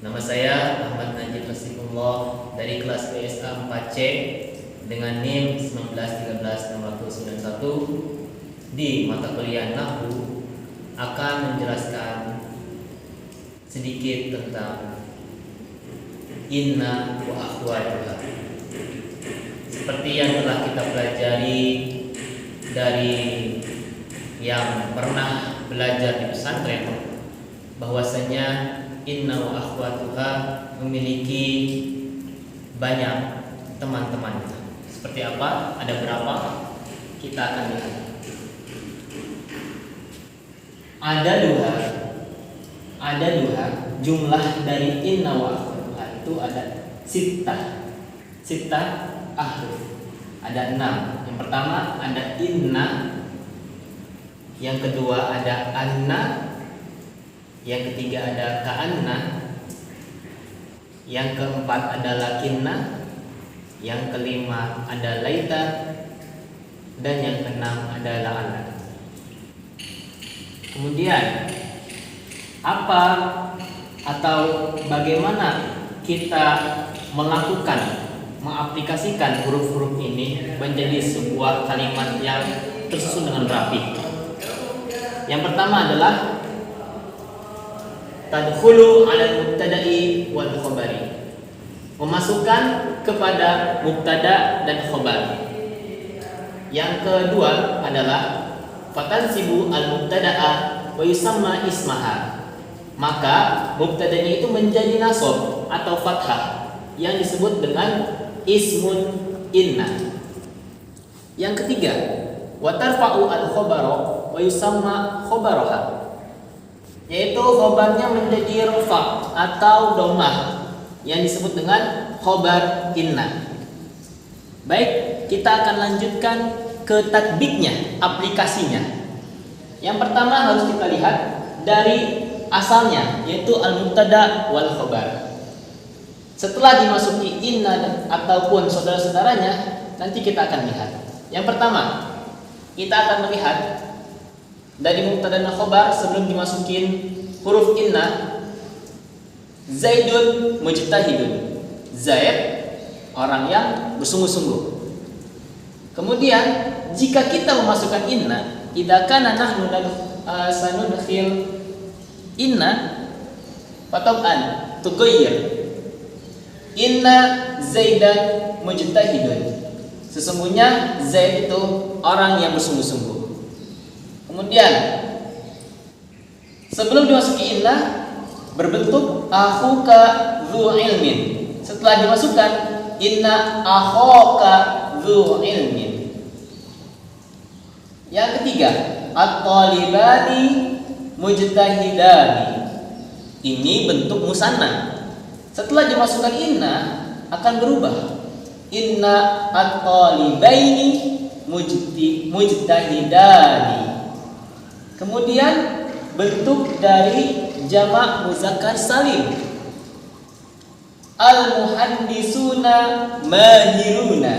Nama saya Ahmad Najib Rasimullah dari kelas PSA 4C dengan NIM 1913691 di mata kuliah Nahwu akan menjelaskan sedikit tentang inna wa akhwatuha. Seperti yang telah kita pelajari dari yang pernah belajar di pesantren, bahwasanya inna wa akhwatuha memiliki banyak teman-teman. Seperti apa? Ada berapa? Kita akan lihat. Ada dua jumlah dari inna wa akhwatuha itu ada sittah ahruf. Ada 6. Yang pertama ada inna, yang kedua ada anna, yang ketiga ada ka'anna, yang keempat ada lakinna, yang kelima ada laita, dan yang keenam ada la'alla. Kemudian apa atau bagaimana kita mengaplikasikan huruf-huruf ini menjadi sebuah kalimat yang tersusun dengan rapi? Yang pertama adalah tadkhulu 'ala mubtada'i wal khabari, memasukkan kepada mubtada dan khabar. Yang kedua adalah fatansibu al mubtada'a wa yusamma ismaha, maka mubtadanya itu menjadi nasab atau fathah yang disebut dengan ismun inna. Yang ketiga, wa tarfa'u al khabara wa yusamma khabaraha, yaitu khobarnya menjadi rafa atau dhammah yang disebut dengan khobar inna. Baik, kita akan lanjutkan ke tatbiknya, aplikasinya. Yang pertama harus kita lihat dari asalnya, yaitu al-mubtada wal khobar. Setelah dimasuki inna ataupun saudara-saudaranya, nanti kita akan lihat. Yang pertama, kita akan melihat dari mubtada dan khobar sebelum dimasukin huruf inna. Zaidun mujtahidun, Zaid orang yang bersungguh-sungguh. Kemudian jika kita memasukkan inna, idza kana nahnu sanudkhil inna fatab'an tughayyir inna Zaidan mujtahidun, sesungguhnya Zaid itu orang yang bersungguh-sungguh. Kemudian sebelum dimasuki inna berbentuk akhuka dzu ilmin. Setelah dimasukkan inna akhaka dzu ilmin. Yang ketiga, at-talibani mujtahidani. Ini bentuk musanna. Setelah dimasukkan inna akan berubah. Inna at-talibaini mujtahidani. Kemudian bentuk dari jamak muzakkar salim, al-muhandisuna mahiruna.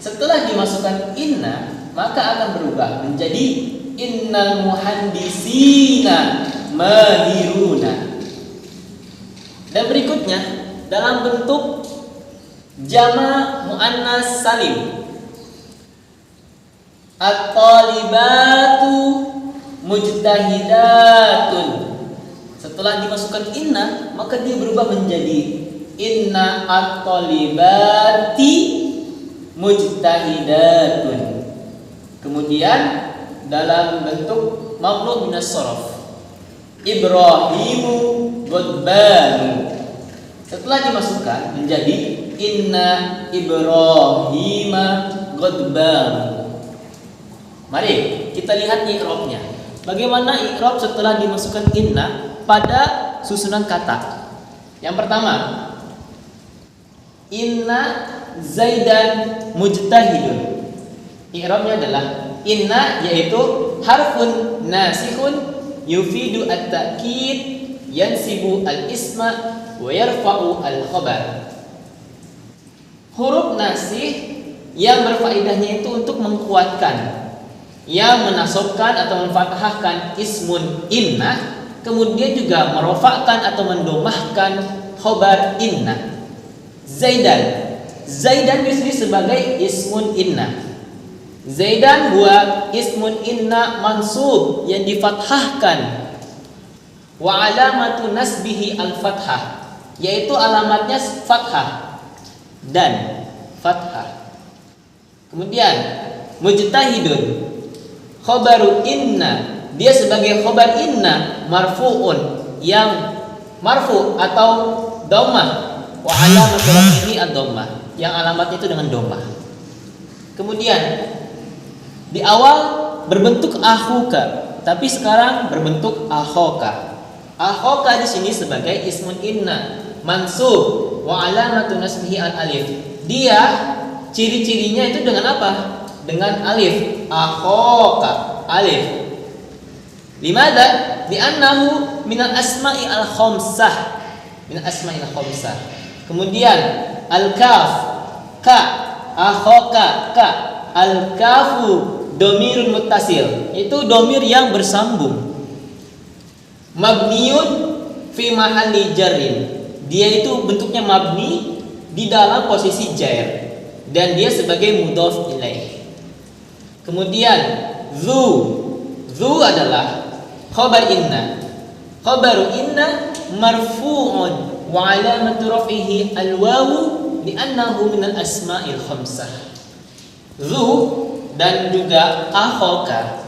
Setelah dimasukkan inna maka akan berubah menjadi innal muhandisina mahiruna. Dan berikutnya dalam bentuk jamak muannas salim, at-talibatu mujtahidatun. Setelah dimasukkan inna maka dia berubah menjadi inna at-talibati mujtahidatun. Kemudian dalam bentuk mamnu' minas sharaf, Ibrahimu ghadbanu. Setelah dimasukkan menjadi inna Ibrahima ghadbanu. Mari kita lihat i'rabnya. Bagaimana i'rab setelah dimasukkan inna pada susunan kata? Yang pertama, inna Zaidan mujtahidun. I'rabnya adalah inna, yaitu harfun nasikhun yufidu at-ta'kid yansibu al-isma wa yarfa'u al-khabar. Huruf nasih yang berfaedahnya itu untuk menguatkan, yang menasobkan atau memfathahkan ismun inna kemudian juga merofakkan atau mendomahkan khobar inna. Zaidan disini sebagai ismun inna. Zaidan huwa ismun inna mansub yang difathahkan. Wa alamatu nasbihi al-fathah, yaitu alamatnya fathah dan fathah. Kemudian mujtahidun khobaru inna, dia sebagai khobar inna marfu'un yang marfu atau dhammah, wa alamatu rafihi ad-dhammah, yang alamatnya itu dengan dhammah. Kemudian di awal berbentuk akhuka, tapi sekarang berbentuk akhoka. Akhoka di sini sebagai ismun inna mansub wa alamatu nasbihi al-alif. Dia ciri-cirinya itu dengan apa? Dengan alif. Akhoka, alif. Limada? Li'annahu minal asma'i al-khamsah. Min asma'i al-khamsah. Kemudian al-kaf, ka, akhoka, ka. Al-kafu domirun muttasil, itu domir yang bersambung. Mabniun fi mahalli jarrin, dia itu bentuknya mabni di dalam posisi jar dan dia sebagai mudhaf ilaih. Kemudian zu adalah khabar inna. Khabaru inna marfu'un wa alamatu raf'ihi al-wawu li'annahu min al-asma'il khamsah. Zu dan juga akhoka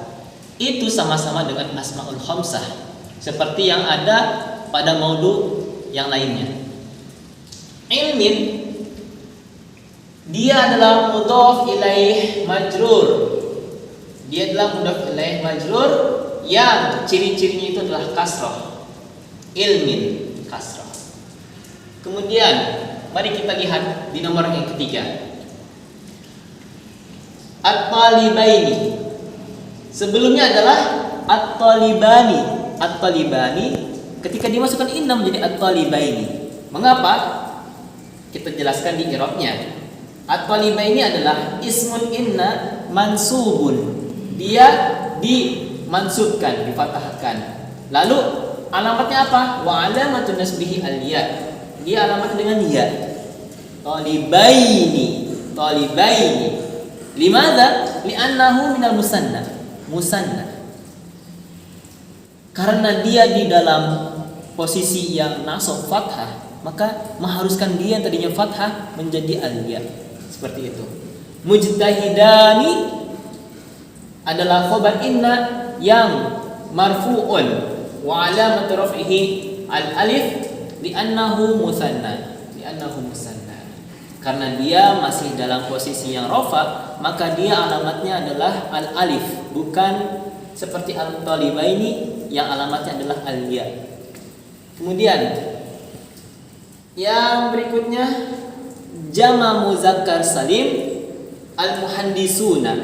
itu sama-sama dengan asmaul khamsah seperti yang ada pada maudhu yang lainnya. Ilmin, dia adalah mudhaf ilaih majrur. Dia adalah mudhaf ilaih majrur yang ciri-cirinya itu adalah kasrah. Ilmin, kasrah. Kemudian mari kita lihat di nomor yang ketiga. At-talibaini. Sebelumnya adalah at-talibani. At-talibani ketika dimasukkan inna menjadi at-talibaini. Mengapa? Kita jelaskan di i'rabnya. At-talibaini adalah ismun inna mansubun. Dia dimansubkan, difathahkan. Lalu alamatnya apa? Wa alamatun nasbihi al-ya. Dia alamat dengan ya. Talibaini. Limadha? Li'annahu minal musanna. Karena dia di dalam posisi yang nasab fathah, maka mengharuskan dia yang tadinya fathah menjadi aliyah. Seperti itu. Mujtahidani adalah khabar inna yang marfu'un wa alamatu raf'ihi al-alif li'annahu musanna. Karena dia masih dalam posisi yang rafa, maka dia alamatnya adalah al-alif, bukan seperti al-talibaini yang alamatnya adalah al-ya. Kemudian yang berikutnya jama muzakkar salim al-muhandisuna.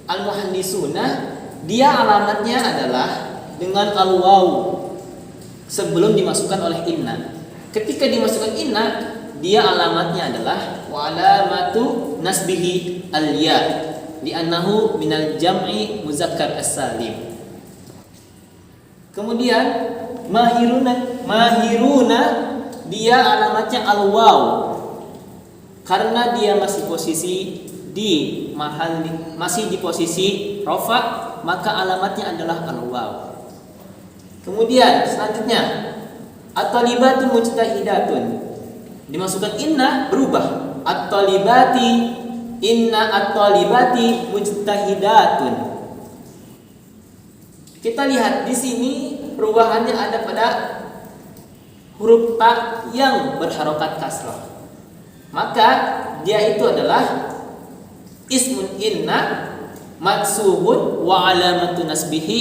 Al-muhandisuna dia alamatnya adalah dengan al-waw sebelum dimasukkan oleh inna. Ketika dimasukkan inna, dia alamatnya adalah wa alamatu nasbihi al-ya li'annahu minal jam'i muzakkar as-salim. Kemudian mahiruna dia alamatnya al-waw karena dia masih di posisi rafa, maka alamatnya adalah al-waw. Kemudian selanjutnya at-talibatu mujtahidatun, dimasukkan inna berubah at-talibati, inna at-talibati mujtahidatun. Kita lihat di sini perubahannya ada pada huruf ta yang berharokat kasrah. Maka dia itu adalah ismun inna mansubun wa alamatu nasbihi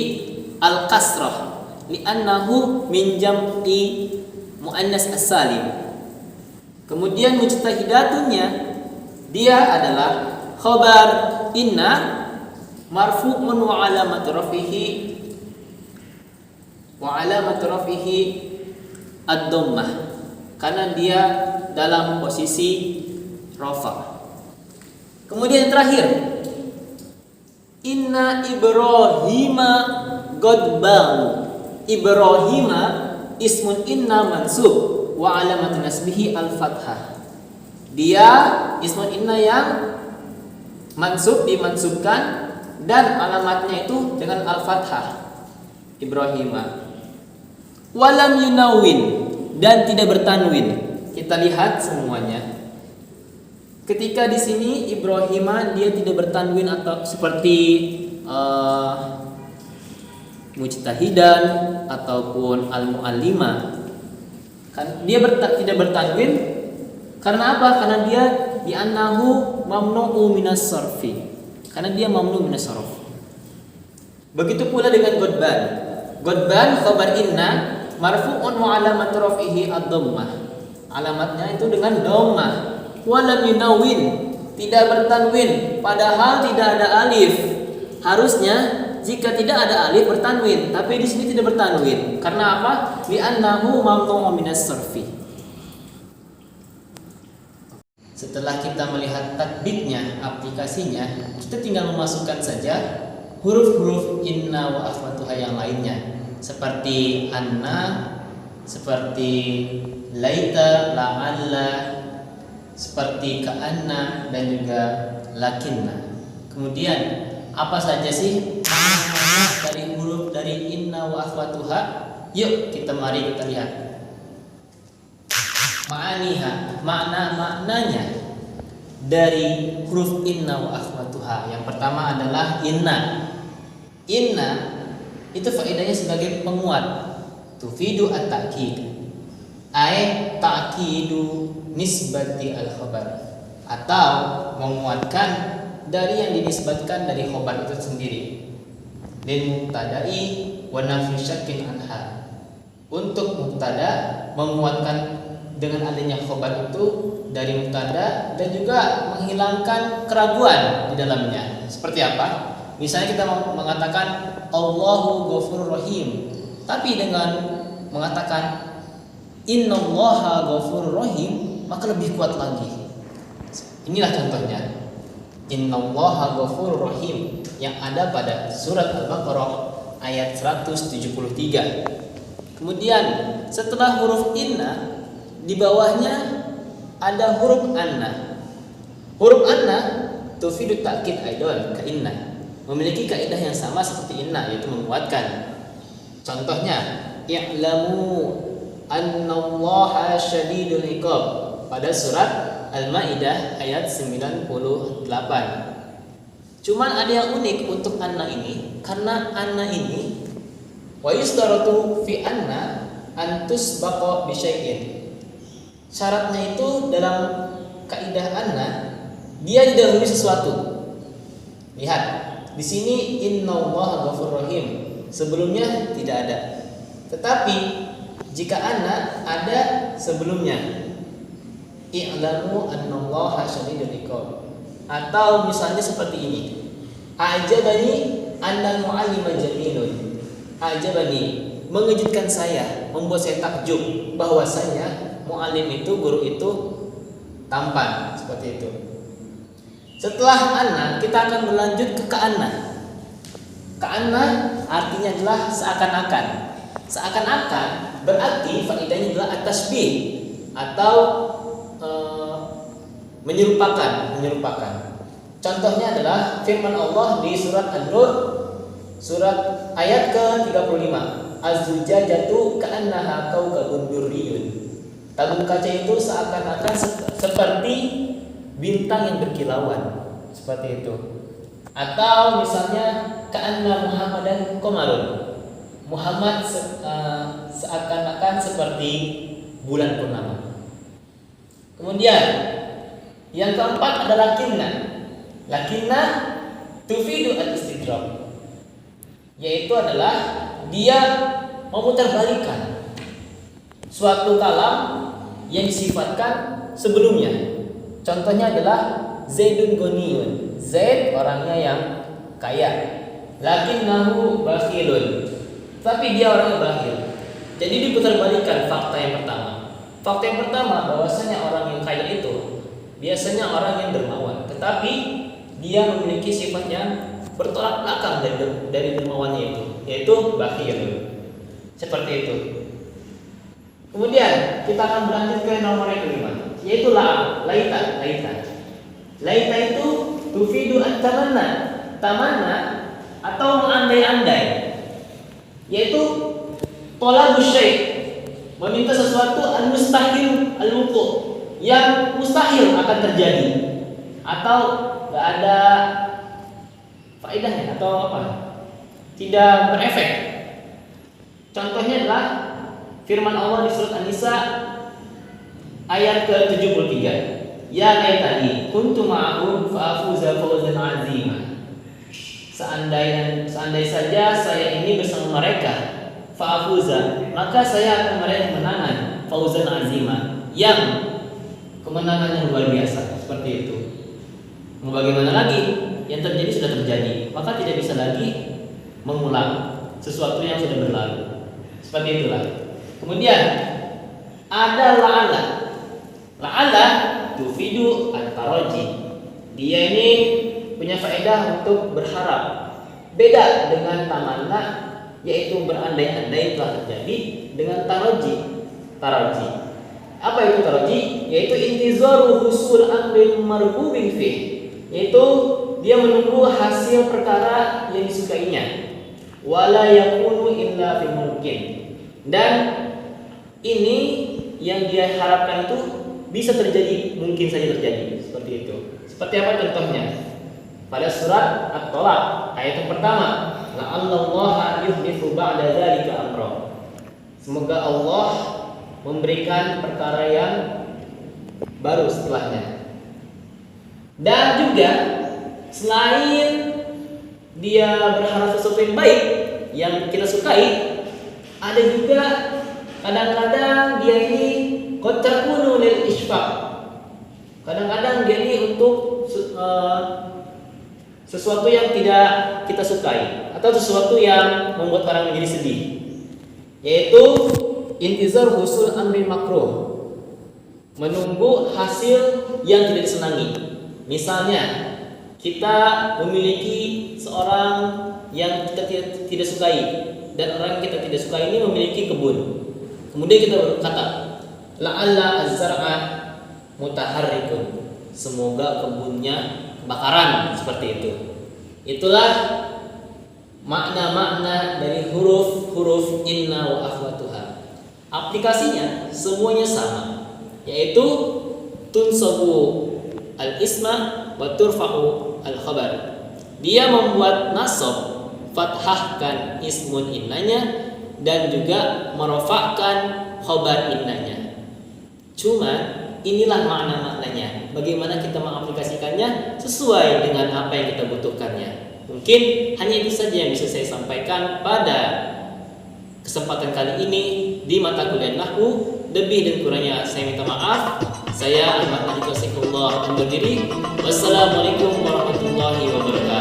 al-kasrah li'annahu min jam'i muannas as-salim. Kemudian mujtahidatunnya dia adalah khabar inna marfu'un wa alamatu rafihi ad-dhammah karena dia dalam posisi rafa. Kemudian yang terakhir inna ibrahima qad bagha. Ibrahima ismun inna mansub wa alamat nasbihi al-fathah. Dia ismun inna yang mansub, dimansubkan, dan alamatnya itu dengan al-fathah. Ibrahima. Walam yunawin, dan tidak bertanwin. Kita lihat semuanya. Ketika di sini Ibrahima dia tidak bertanwin atau seperti mujtahidan ataupun al-muallimah. Kan dia tidak bertanwin karena apa? Karena dia bi'annahu mamnu'u minas sarfi. Karena dia mamnu minas sarf. Begitu pula dengan godban. Godban khabar inna marfu'un wa alamatu raf'ihi ad-dhammah. Alamatnya itu dengan dhammah. Walam yunawin, tidak bertanwin, padahal tidak ada alif. Harusnya jika tidak ada alif bertanwin, tapi di sini tidak bertanwin. Karena apa? Li'annahu mamnu'un minas sarfi. Setelah kita melihat tatbiknya, aplikasinya, kita tinggal memasukkan saja huruf-huruf inna wa akhwatuha yang lainnya, seperti anna, seperti laita, la'alla, seperti ka'anna, dan juga lakinna. Kemudian apa saja sih dari huruf dari inna wa akhwatuha? Yuk mari kita lihat. Ma'aniha, maknanya dari huruf inna wa akhwatuha. Yang pertama adalah inna. Inna itu faedahnya sebagai penguat. Tufidu at-ta'kid. Ai ta'kidu nisbati al-khabar, atau menguatkan dari yang dinisbatkan dari khabar itu sendiri. Lil mubtada'i wa nafi syakkin anha. Untuk mubtada menguatkan dengan adanya khabar itu dari mubtada dan juga menghilangkan keraguan di dalamnya. Seperti apa? Misalnya kita mengatakan Allahu Ghafurur Rahim, tapi dengan mengatakan Innallaha Ghafurur Rahim, maka lebih kuat lagi. Inilah contohnya. Innallaha Ghafurur Rahim yang ada pada surat Al-Baqarah ayat 173. Kemudian setelah huruf inna, di bawahnya ada huruf anna. Huruf anna tufidu ta'kid aidan ka inna. Memiliki kaidah yang sama seperti inna, yaitu menguatkan. Contohnya, i'lamu annallaha syadidul iqab pada surat Al-Maidah ayat 98. Cuman ada yang unik untuk anna ini, karena anna ini wa yustaratu fi anna antus baqa bi syai'in. Syaratnya itu dalam kaidah anna dia didahului sesuatu. Lihat, di sini innallaha ghafurur rahim. Sebelumnya tidak ada. Tetapi jika anna ada sebelumnya, i'lamu annallaha syadidul iqab. Atau misalnya seperti ini. A'jabani annal mu'allima jamilun. A'jabani, mengejutkan saya, membuat saya takjub bahwasanya mu'allim itu, guru itu tampan, seperti itu. Setelah anna, kita akan berlanjut ke ka'anna. Ka'anna artinya adalah seakan-akan. Seakan-akan berarti faedahnya adalah at-tasbih atau menyerupakan. Contohnya adalah firman Allah di surat An-Nur, surat ayat ke-35. Az-zujajatu ka'annaha kaukabun durriyun. Tabung kaca itu seakan-akan seperti bintang yang berkilauan, seperti itu. Atau misalnya ka'anna Muhammadan qamarun. Muhammad seakan-akan seperti bulan purnama. Kemudian yang keempat adalah lakinna. Lakinna tufidu al-istidrak, yaitu adalah dia memutarbalikan suatu kalam yang disifatkan sebelumnya. Contohnya adalah Zaidun ghaniyun. Zaid orangnya yang kaya. Lakinnahu bakhilun. Tapi dia orangnya bakhil. Jadi diputarbalikan fakta yang pertama. Fakta yang pertama bahwasanya orang yang kaya itu biasanya orang yang dermawan, tetapi dia memiliki sifat yang bertolak belakang dari dermawannya itu, yaitu bakhil. Seperti itu. Kemudian kita akan berlanjut ke nomor yang kelima, yaitu laita. Laita itu tufidu at-tamanna, tamanna atau mengandai-andai, yaitu talabus syai', meminta sesuatu al-mustahil al-wuqu', yang mustahil akan terjadi atau enggak ada faedahnya atau apa? Tidak berefek. Contohnya adalah firman Allah di surat An-Nisa ayat ke-73. Ya laitani kuntu ma'ahum fa'afuza fawzan 'azima. Seandai saja saya ini bersama mereka, fa'afuza, maka saya akan meraih kemenangan, fawzan 'azima, yang kemenangan yang luar biasa. Seperti itu. Mau bagaimana lagi? Yang terjadi sudah terjadi, maka tidak bisa lagi mengulang sesuatu yang sudah berlalu. Seperti itulah. Kemudian ada la'alla tufidu at-taraji. Dia ini punya faedah untuk berharap. Beda dengan tamanna, yaitu berandai-andai telah terjadi, dengan taraji. Apa itu taraji? Yaitu intizaru husul amrin marghubin fi, yaitu dia menunggu hasil perkara yang disukainya. Wala yakunu illa fi mungkin. Dan ini yang dia harapkan itu bisa terjadi, mungkin saja terjadi. Seperti itu. Seperti apa contohnya? Pada surat At-Talaq ayat yang pertama, la'allallaha yuhditsu ba'da dzalika amra. Semoga Allah memberikan perkara yang baru setelahnya. Dan juga selain dia berharap sesuatu yang baik yang kita sukai, ada juga kadang-kadang dia ini qad takunu lil isfaq. Kadang-kadang dia ini untuk sesuatu yang tidak kita sukai atau sesuatu yang membuat orang menjadi sedih, yaitu intizar husul amri makruh, menunggu hasil yang tidak disenangi. Misalnya kita memiliki seorang yang kita tidak sukai, dan orang yang kita tidak sukai ini memiliki kebun. Kemudian kita berkata, la'alla az-zar'a mutaharrikun, semoga kebunnya kebakaran, seperti itu. Itulah makna-makna dari huruf-huruf inna wa akhwatuha. Aplikasinya semuanya sama, yaitu tunsabu al-isma wa turfa'u al-khabar. Dia membuat nasab, fathahkan ismun innanya, dan juga merofakkan khabar innanya. Cuma inilah makna-maknanya. Bagaimana kita mengaplikasikannya sesuai dengan apa yang kita butuhkannya. Mungkin hanya itu saja yang bisa saya sampaikan pada kesempatan kali ini di mata kuliah Nahwu. Lebih dan kurangnya saya minta maaf. Saya Ahmad Najib Wassiqullah undur diri. Wassalamualaikum warahmatullahi wabarakatuh.